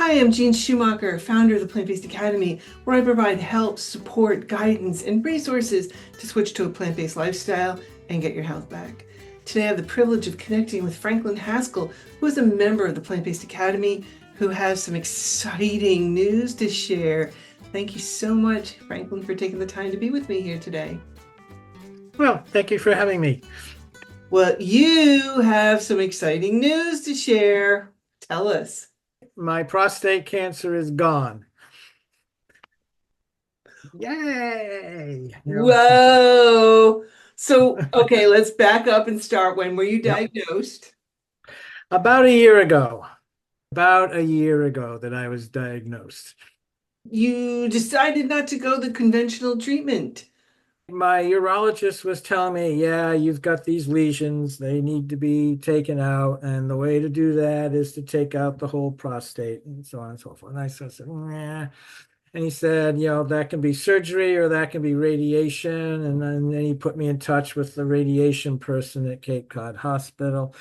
Hi, I'm Jean Schumacher, founder of the Plant-Based Academy, where I provide help, support, guidance, and resources to switch to a plant-based lifestyle and get your health back. Today I have the privilege of connecting with Franklin Haskell, who is a member of the Plant-Based Academy, who has some exciting news to share. Thank you so much, Franklin, for taking the time to be with me here today. Well, thank you for having me. Well, you have some exciting news to share. Tell us. My prostate cancer is gone. Yay! Whoa. So, okay, let's back up and start. When were you Yep. diagnosed? About a year ago. About a year ago that I was diagnosed. You decided not to go the conventional treatment. My urologist was telling me, yeah, you've got these lesions. They need to be taken out. And the way to do that is to take out the whole prostate and so on and so forth. And I said, nah. And he said, that can be surgery or that can be radiation. And then he put me in touch with the radiation person at Cape Cod Hospital.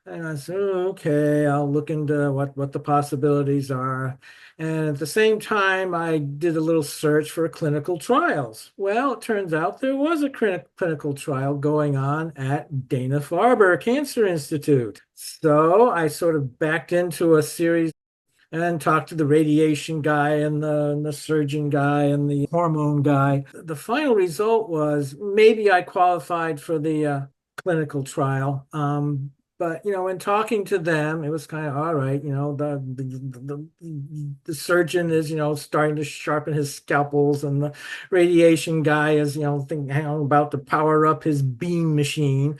And I said, "Oh, okay, I'll look into what the possibilities are." And at the same time, I did a little search for clinical trials. Well, it turns out there was a clinical trial going on at Dana-Farber Cancer Institute. So I sort of backed into a series and talked to the radiation guy and the surgeon guy and the hormone guy. The final result was maybe I qualified for the clinical trial. But in talking to them, it was kind of all right. The surgeon is starting to sharpen his scalpels, and the radiation guy is about to power up his beam machine.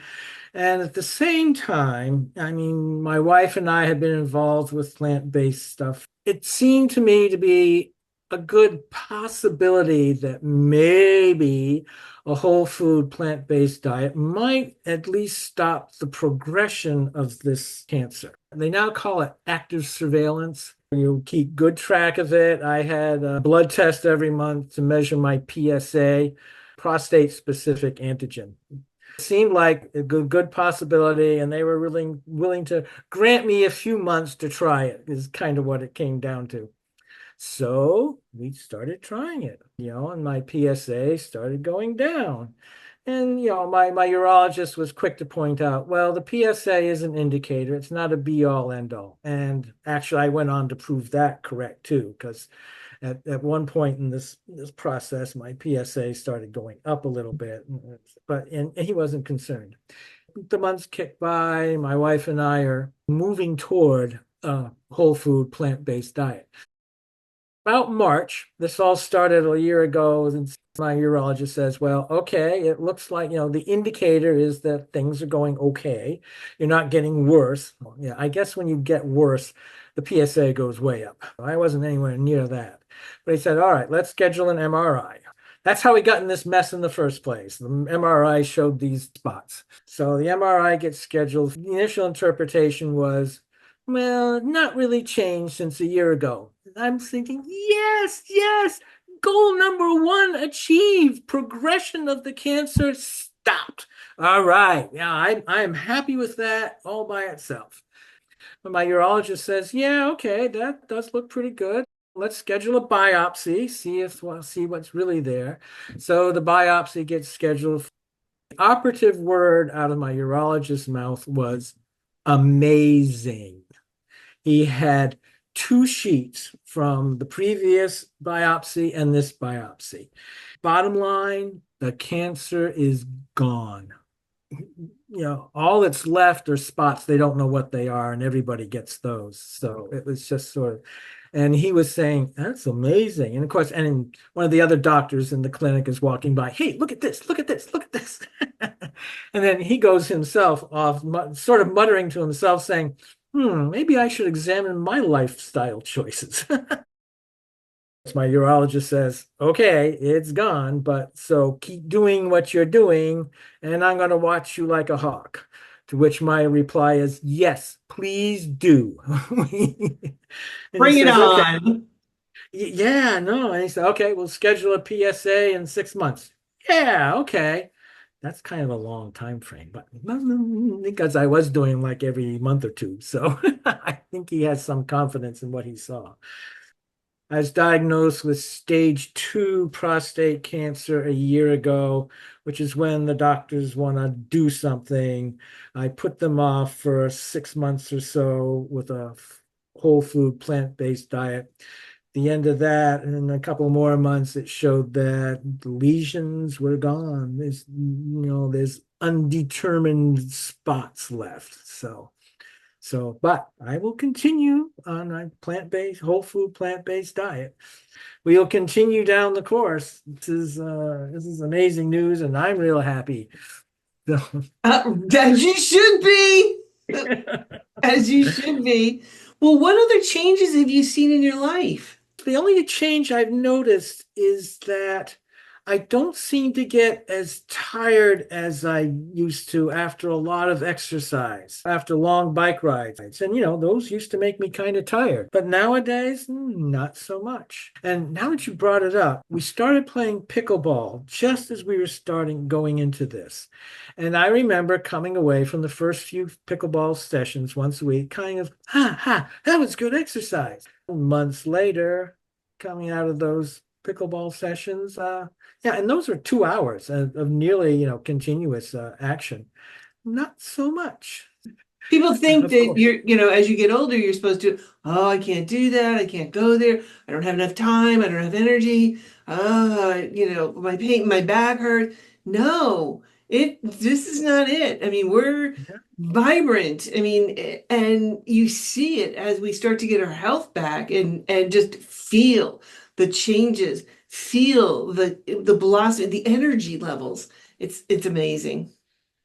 And at the same time, I mean, my wife and I had been involved with plant-based stuff. It seemed to me to be a good possibility that maybe a whole food plant-based diet might at least stop the progression of this cancer. They now call it active surveillance. You keep good track of it. I had a blood test every month to measure my PSA, prostate-specific antigen. Seemed like a good possibility, and they were willing to grant me a few months to try it, is kind of what it came down to. So we started trying it, and my PSA started going down. And my urologist was quick to point out, well, the PSA is an indicator. It's not a be all end all. And actually, I went on to prove that correct too, because at one point in this process, my PSA started going up a little bit, but he wasn't concerned. The months kicked by. My wife and I are moving toward a whole food plant-based diet. About March, this all started a year ago, and my urologist says, well, okay, it looks like, the indicator is that things are going okay. You're not getting worse. Well, yeah, I guess when you get worse, the PSA goes way up. I wasn't anywhere near that. But he said, all right, let's schedule an MRI. That's how we got in this mess in the first place. The MRI showed these spots. So the MRI gets scheduled. The initial interpretation was, well, not really changed since a year ago. I'm thinking, yes, yes, goal number one achieved. Progression of the cancer stopped. All right. Yeah, I'm happy with that all by itself. But my urologist says, yeah, okay, that does look pretty good. Let's schedule a biopsy, see what's really there. So the biopsy gets scheduled. The operative word out of my urologist's mouth was amazing. He had 2 sheets from the previous biopsy and this biopsy. Bottom line, the cancer is gone. All that's left are spots. They don't know what they are, and everybody gets those. So it was just sort of, and he was saying, that's amazing. And of course, and one of the other doctors in the clinic is walking by, hey, look at this, look at this, look at this. And then he goes himself off, sort of muttering to himself, saying, maybe I should examine my lifestyle choices. My urologist says, okay, it's gone, but so keep doing what you're doing, and I'm going to watch you like a hawk. To which my reply is, yes, please do. And he Bring it says, okay, on. yeah, no. And he said, okay, we'll schedule a PSA in 6 months. Yeah, okay. that's kind of a long time frame, but because I was doing like every month or two. So I think he has some confidence in what he saw. I was diagnosed with stage 2 prostate cancer a year ago, which is when the doctors want to do something. I put them off for 6 months or so with a whole food plant-based diet. The end of that, and in a couple more months, it showed that the lesions were gone. There's undetermined spots left. But I will continue on a plant-based, whole food plant-based diet. We'll continue down the course. This is amazing news, and I'm real happy. So, As you should be. As you should be. Well, what other changes have you seen in your life? the only change I've noticed is that I don't seem to get as tired as I used to after a lot of exercise, after long bike rides. And, those used to make me kind of tired. But nowadays, not so much. And now that you brought it up, we started playing pickleball just as we were going into this. And I remember coming away from the first few pickleball sessions once a week, kind of, that was good exercise. Months later, coming out of those pickleball sessions, and those are 2 hours of nearly, continuous action. Not so much. People think Of that course. as you get older, you're supposed to, oh, I can't do that. I can't go there. I don't have enough time. I don't have energy. My back hurts. No, this is not it. I mean, we're Yeah. vibrant. I mean, and you see it as we start to get our health back and just feel the changes, feel the velocity, the energy levels. It's amazing.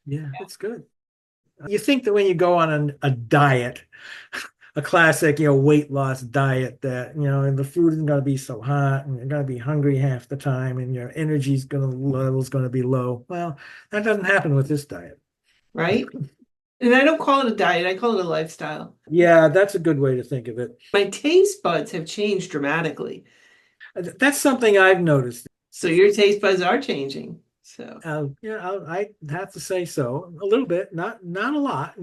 Yeah, it's good. You think that when you go on a diet, a classic, weight loss diet, that, and the food isn't going to be so hot and you're going to be hungry half the time and your level's going to be low. Well, that doesn't happen with this diet. Right? And I don't call it a diet, I call it a lifestyle. Yeah, that's a good way to think of it. My taste buds have changed dramatically. That's something I've noticed. So your taste buds are changing. So, I have to say so. A little bit, not a lot.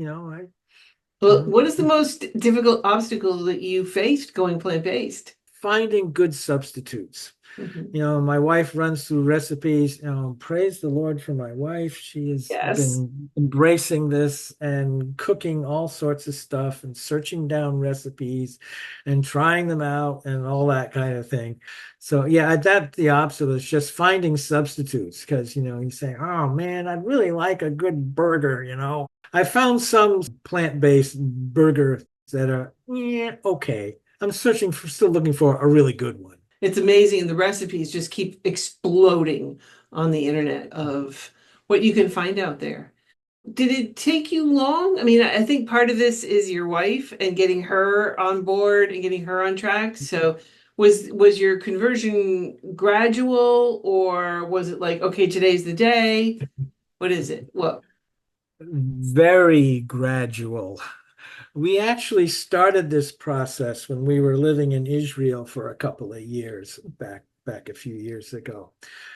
well, what is the most difficult obstacle that you faced going plant-based? Finding good substitutes. Mhm. My wife runs through recipes. Praise the Lord for my wife. She has Yes. been embracing this and cooking all sorts of stuff and searching down recipes and trying them out and all that kind of thing. So yeah, that's the opposite is just finding substitutes because you say, oh man, I'd really like a good burger. I found some plant-based burgers that are okay. I'm still looking for a really good one. It's amazing. The recipes just keep exploding on the internet of what you can find out there. Did it take you long? I mean, I think part of this is your wife and getting her on board and getting her on track. So was your conversion gradual or was it like, okay, today's the day? What is it? What? Very gradual. We actually started this process when we were living in Israel for a couple of years back a few years ago.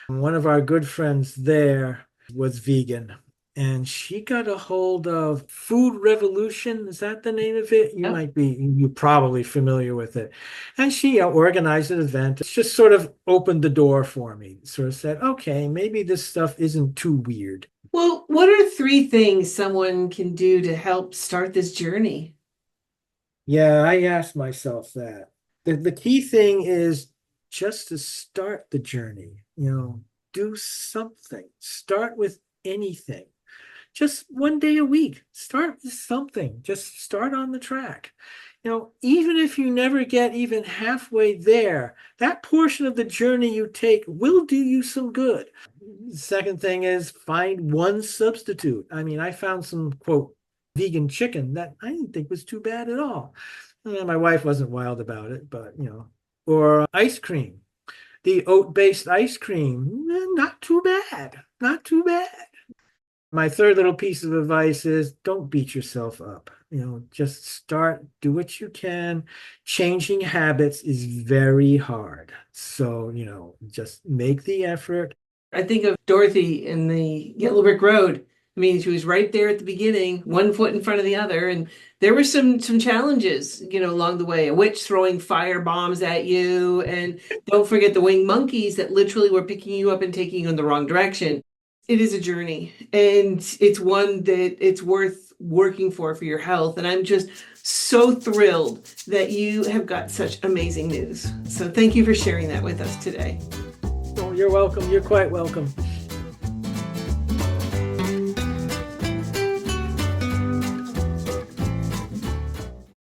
One of our good friends there was vegan, and she got a hold of Food Revolution. Is that the name of it? Yep. You're probably familiar with it. And she organized an event. It's just sort of opened the door for me. Sort of said, okay, maybe this stuff isn't too weird. Well, what are 3 things someone can do to help start this journey? Yeah, I asked myself that. The key thing is just to start the journey, do something. Start with anything. Just one day a week. Start with something. Just start on the track. Even if you never get even halfway there, that portion of the journey you take will do you some good. Second thing is find one substitute. I mean, I found some, quote, vegan chicken that I didn't think was too bad at all. My wife wasn't wild about it, but, or ice cream. The oat-based ice cream, not too bad. Not too bad. My third little piece of advice is don't beat yourself up. Just start, do what you can. Changing habits is very hard. So, just make the effort. I think of Dorothy in the Yellow Brick Road. I mean, she was right there at the beginning, one foot in front of the other, and there were some challenges, along the way. A witch throwing fire bombs at you, and don't forget the winged monkeys that literally were picking you up and taking you in the wrong direction. It is a journey, and it's one that it's worth working for your health. And I'm just so thrilled that you have got such amazing news. So thank you for sharing that with us today. Oh, you're welcome. You're quite welcome.